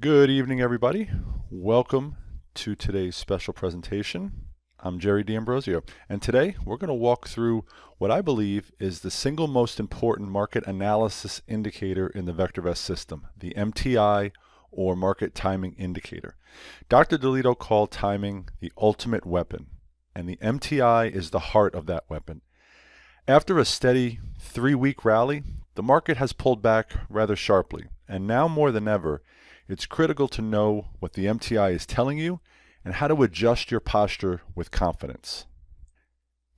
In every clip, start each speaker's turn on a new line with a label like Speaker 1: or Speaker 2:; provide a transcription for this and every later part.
Speaker 1: Good evening, everybody. Welcome to today's special presentation. I'm Jerry D'Ambrosio, and today we're going to walk through what I believe is the single most important market analysis indicator in the VectorVest system, the MTI, or market timing indicator. Dr. DeLito called timing the ultimate weapon, and the MTI is the heart of that weapon. After a steady 3-week rally, the market has pulled back rather sharply, and now more than ever, it's critical to know what the MTI is telling you and how to adjust your posture with confidence.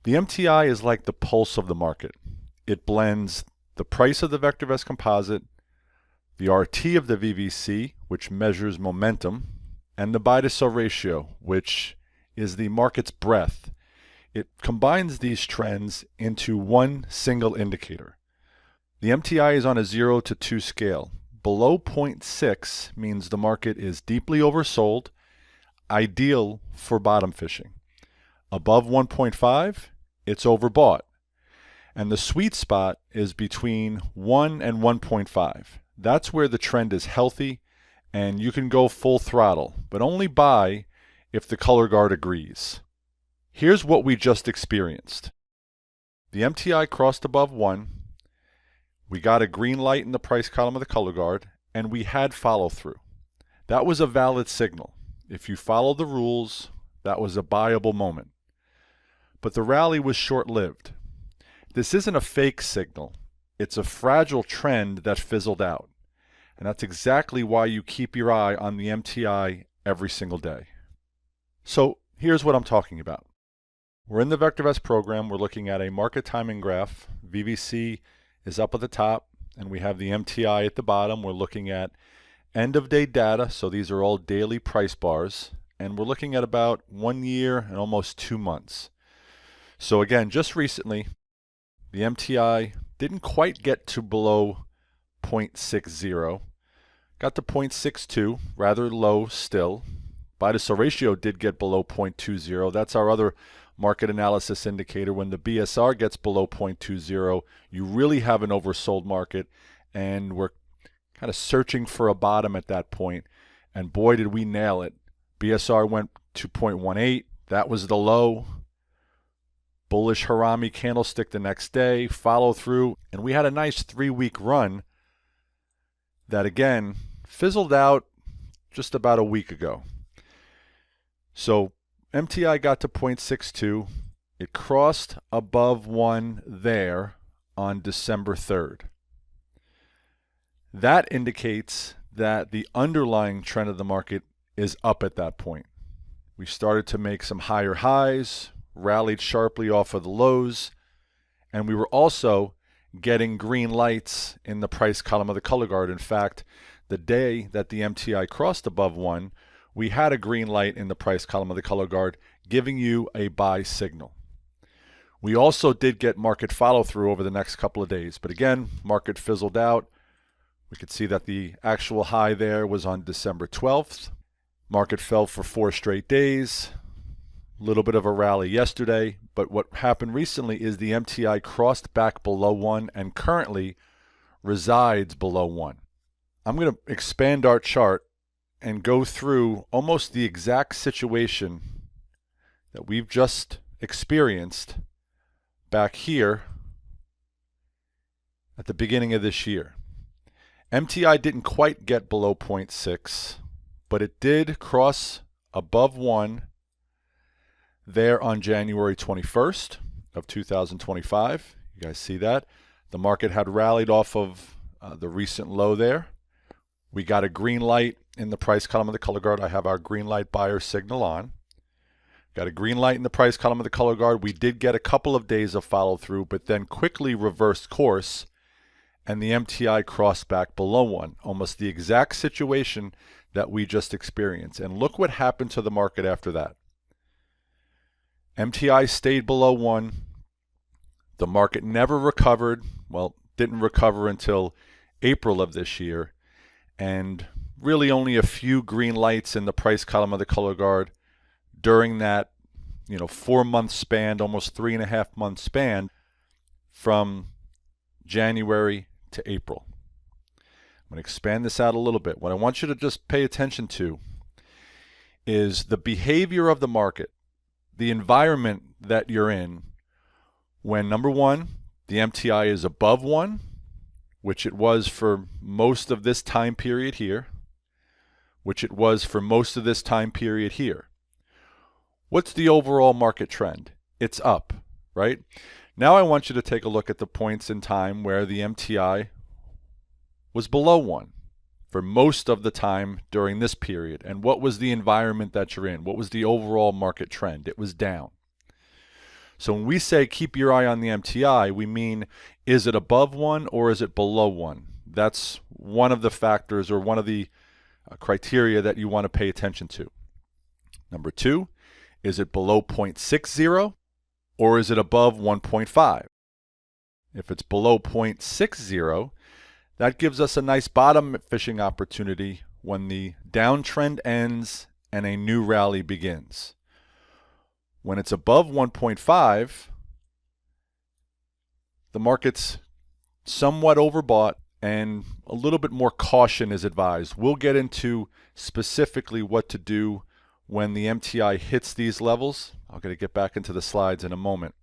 Speaker 1: The MTI is like the pulse of the market. It blends the price of the VectorVest composite, the RT of the VVC, which measures momentum, and the buy to sell ratio, which is the market's breadth. It combines these trends into one single indicator. The MTI is on a 0 to 2 scale. Below 0.6 means the market is deeply oversold, ideal for bottom fishing. Above 1.5, it's overbought. And the sweet spot is between 1 and 1.5. That's where the trend is healthy, and you can go full throttle, but only buy if the color guard agrees. Here's what we just experienced. The MTI crossed above 1. We got a green light in the price column of the color guard, and we had follow through. That was a valid signal. If you follow the rules, that was a buyable moment. But the rally was short-lived. This isn't a fake signal. It's a fragile trend that fizzled out. And that's exactly why you keep your eye on the MTI every single day. So here's what I'm talking about. We're in the VectorVest program. We're looking at a market timing graph. VVC is up at the top, and we have the MTI at the bottom. We're looking at end of day data, so these are all daily price bars, and we're looking at about 1 year and almost 2 months. So again, just recently, the MTI didn't quite get to below 0.60, got to 0.62, rather low still. Buy to sell ratio did get below 0.20. That's our other market analysis indicator. When the BSR gets below 0.20, you really have an oversold market, and we're kind of searching for a bottom at that point. And boy, did we nail it. BSR went to 0.18. That was the low. Bullish Harami candlestick the next day, follow through, and we had a nice 3-week run that again fizzled out just about a week ago. So MTI got to 0.62. It crossed above 1 there on December 3rd. That indicates that the underlying trend of the market is up at that point. We started to make some higher highs, rallied sharply off of the lows, and we were also getting green lights in the price column of the color guard. In fact, the day that the MTI crossed above 1, we had a green light in the price column of the color guard, giving you a buy signal. We also did get market follow through over the next couple of days, but again, market fizzled out. We could see that the actual high there was on December 12th. Market fell for 4 straight days. A little bit of a rally yesterday, but what happened recently is the MTI crossed back below 1 and currently resides below 1. I'm going to expand our chart and go through almost the exact situation that we've just experienced back here at the beginning of this year. MTI didn't quite get below 0.6, but it did cross above 1 there on January 21st of 2025. You guys see that? The market had rallied off of the recent low there. We got a green light in the price column of the color guard. I have our green light buyer signal on. Got a green light in the price column of the color guard. We did get a couple of days of follow through, but then quickly reversed course, and the MTI crossed back below 1. Almost the exact situation that we just experienced. And look what happened to the market after that. MTI stayed below 1. The market never recovered. Well, didn't recover until April of this year. And really only a few green lights in the price column of the color guard during that 4-month span, almost 3.5-month span from January to April. I'm going to expand this out a little bit. What I want you to just pay attention to is the behavior of the market, the environment that you're in when, number one, the MTI is above 1, which it was for most of this time period here, which it was for most of this time period here. What's the overall market trend? It's up, right? Now I want you to take a look at the points in time where the MTI was below 1 for most of the time during this period. And what was the environment that you're in? What was the overall market trend? It was down. So when we say keep your eye on the MTI, we mean, is it above 1 or is it below 1? That's one of the factors or one of the criteria that you want to pay attention to. Number 2, is it below 0.60 or is it above 1.5? If it's below 0.60, that gives us a nice bottom fishing opportunity when the downtrend ends and a new rally begins. When it's above 1.5, the market's somewhat overbought and a little bit more caution is advised. We'll get into specifically what to do when the MTI hits these levels. I'm going to get back into the slides in a moment.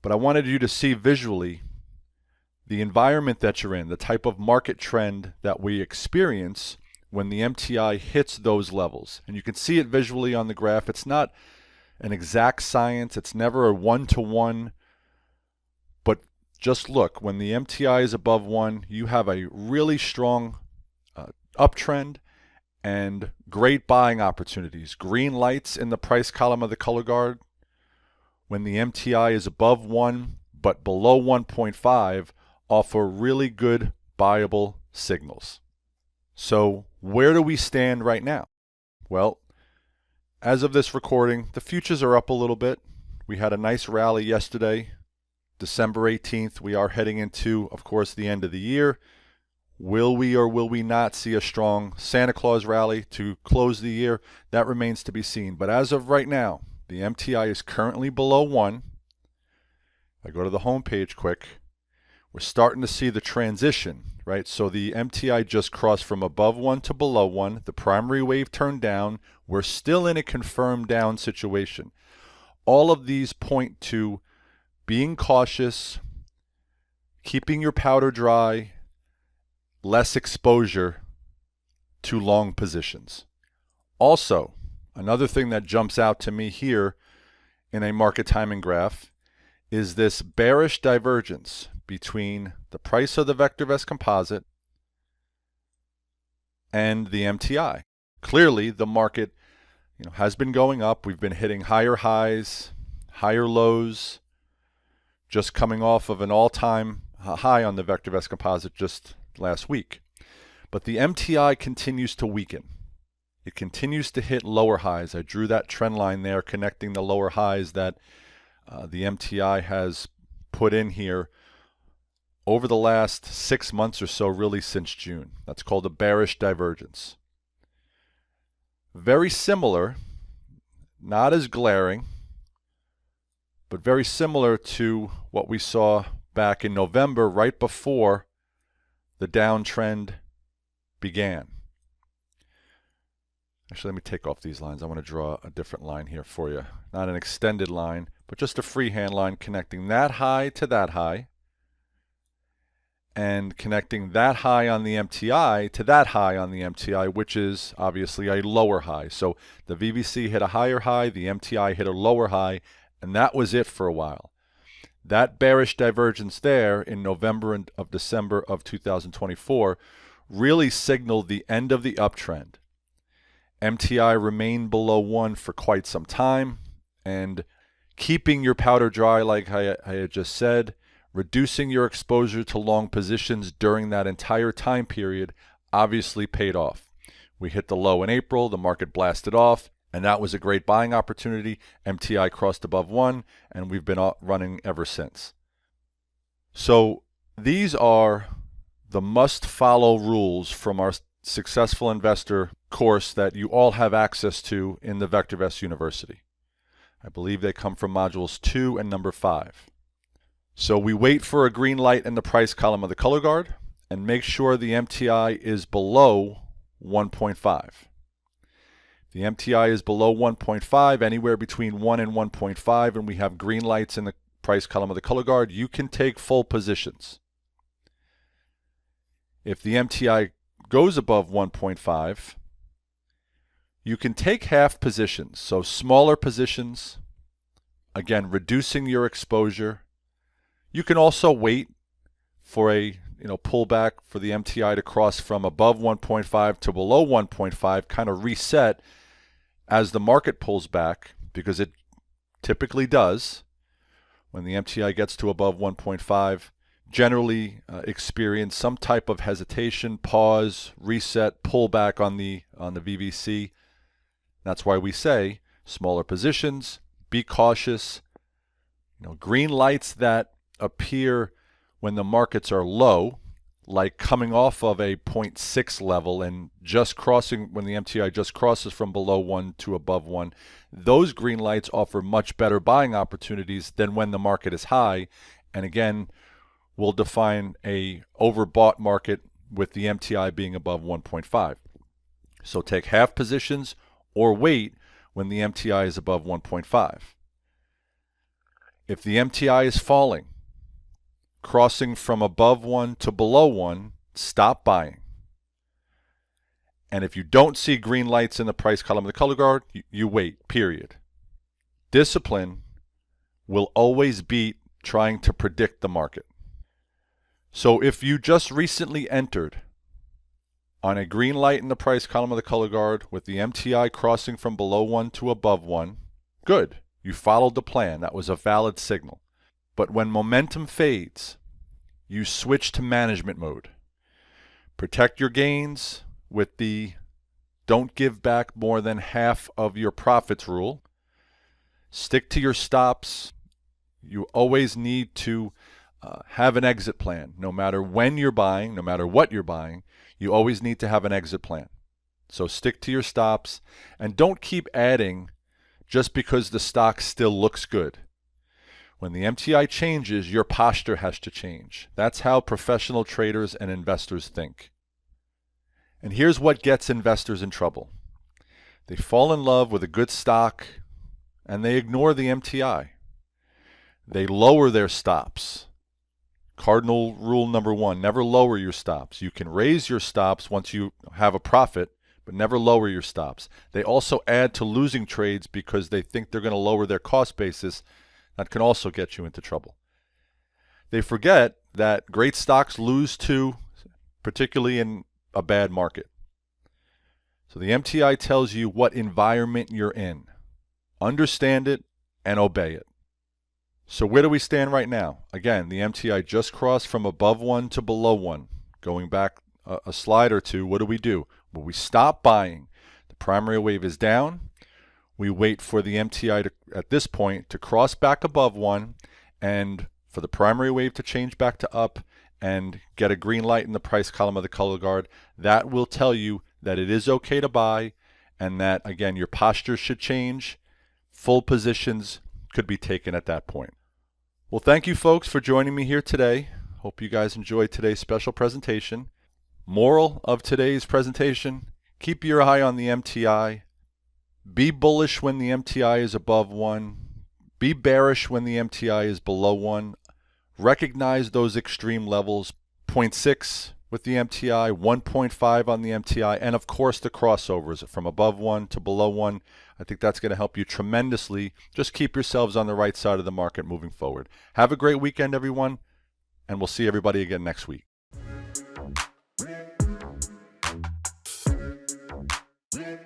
Speaker 1: But I wanted you to see visually the environment that you're in, the type of market trend that we experience when the MTI hits those levels. And you can see it visually on the graph. It's not an exact science. It's never a one-to-one. But just look, when the MTI is above 1, you have a really strong uptrend and great buying opportunities. Green lights in the price column of the color guard. When the MTI is above 1 but below 1.5, offer really good buyable signals. So where do we stand right now? Well, as of this recording, the futures are up a little bit. We had a nice rally yesterday, December 18th. We are heading into, of course, the end of the year. Will we or will we not see a strong Santa Claus rally to close the year? That remains to be seen. But as of right now, the MTI is currently below 1. I go to the home page quick. We're starting to see the transition, right? So the MTI just crossed from above 1 to below 1. The primary wave turned down. We're still in a confirmed down situation. All of these point to being cautious, keeping your powder dry, less exposure to long positions. Also, another thing that jumps out to me here in a market timing graph is this bearish divergence between the price of the VectorVest composite and the MTI. Clearly, the market, has been going up. We've been hitting higher highs, higher lows, just coming off of an all-time high on the VectorVest composite just last week. But the MTI continues to weaken. It continues to hit lower highs. I drew that trend line there connecting the lower highs that the MTI has put in here over the last 6 months or so, really since June. That's called a bearish divergence. Very similar, not as glaring, but very similar to what we saw back in November, right before the downtrend began. Actually, let me take off these lines. I want to draw a different line here for you. Not an extended line, but just a freehand line connecting that high to that high, and connecting that high on the MTI to that high on the MTI, which is obviously a lower high. So the VVC hit a higher high, the MTI hit a lower high, and that was it for a while. That bearish divergence there in November and of December of 2024 really signaled the end of the uptrend. MTI remained below 1 for quite some time, and keeping your powder dry, like I had just said, reducing your exposure to long positions during that entire time period obviously paid off. We hit the low in April, the market blasted off, and that was a great buying opportunity. MTI crossed above 1, and we've been running ever since. So these are the must-follow rules from our Successful Investor course that you all have access to in the VectorVest University. I believe they come from modules 2 and number 5. So we wait for a green light in the price column of the color guard, and make sure the MTI is below 1.5. The MTI is below 1.5, anywhere between 1 and 1.5, and we have green lights in the price column of the color guard. You can take full positions. If the MTI goes above 1.5, you can take half positions, so smaller positions, again, reducing your exposure. You can also wait for a pullback for the MTI to cross from above 1.5 to below 1.5, kind of reset as the market pulls back, because it typically does. When the MTI gets to above 1.5, generally experience some type of hesitation, pause, reset, pullback on the VVC. That's why we say smaller positions, be cautious. Green lights that appear when the markets are low, like coming off of a 0.6 level and just crossing, when the MTI just crosses from below 1 to above 1, those green lights offer much better buying opportunities than when the market is high. And again, we'll define a overbought market with the MTI being above 1.5. So take half positions or wait when the MTI is above 1.5. If the MTI is falling, crossing from above 1 to below 1, stop buying. And if you don't see green lights in the price column of the color guard, you wait, period. Discipline will always beat trying to predict the market. So if you just recently entered on a green light in the price column of the color guard with the MTI crossing from below 1 to above 1, good. You followed the plan. That was a valid signal. But when momentum fades, you switch to management mode. Protect your gains with the don't give back more than half of your profits rule. Stick to your stops. You always need to have an exit plan. No matter when you're buying, no matter what you're buying, you always need to have an exit plan. So stick to your stops and don't keep adding just because the stock still looks good. When the MTI changes, your posture has to change. That's how professional traders and investors think. And here's what gets investors in trouble. They fall in love with a good stock and they ignore the MTI. They lower their stops. Cardinal rule number 1, never lower your stops. You can raise your stops once you have a profit, but never lower your stops. They also add to losing trades because they think they're going to lower their cost basis. That can also get you into trouble. They forget that great stocks lose too, particularly in a bad market. So the MTI tells you what environment you're in. Understand it and obey it. So where do we stand right now? Again, the MTI just crossed from above 1 to below 1. Going back a slide or two, what do? Well, we stop buying. The primary wave is down. We wait for the MTI to, at this point, to cross back above 1 and for the primary wave to change back to up and get a green light in the price column of the color guard. That will tell you that it is okay to buy and that, again, your posture should change. Full positions could be taken at that point. Well, thank you folks for joining me here today. Hope you guys enjoyed today's special presentation. Moral of today's presentation, keep your eye on the MTI. Be bullish when the MTI is above 1. Be bearish when the MTI is below 1. Recognize those extreme levels, 0.6 with the MTI, 1.5 on the MTI, and of course the crossovers from above 1 to below 1. I think that's going to help you tremendously. Just keep yourselves on the right side of the market moving forward. Have a great weekend, everyone, and we'll see everybody again next week.
Speaker 2: Yeah.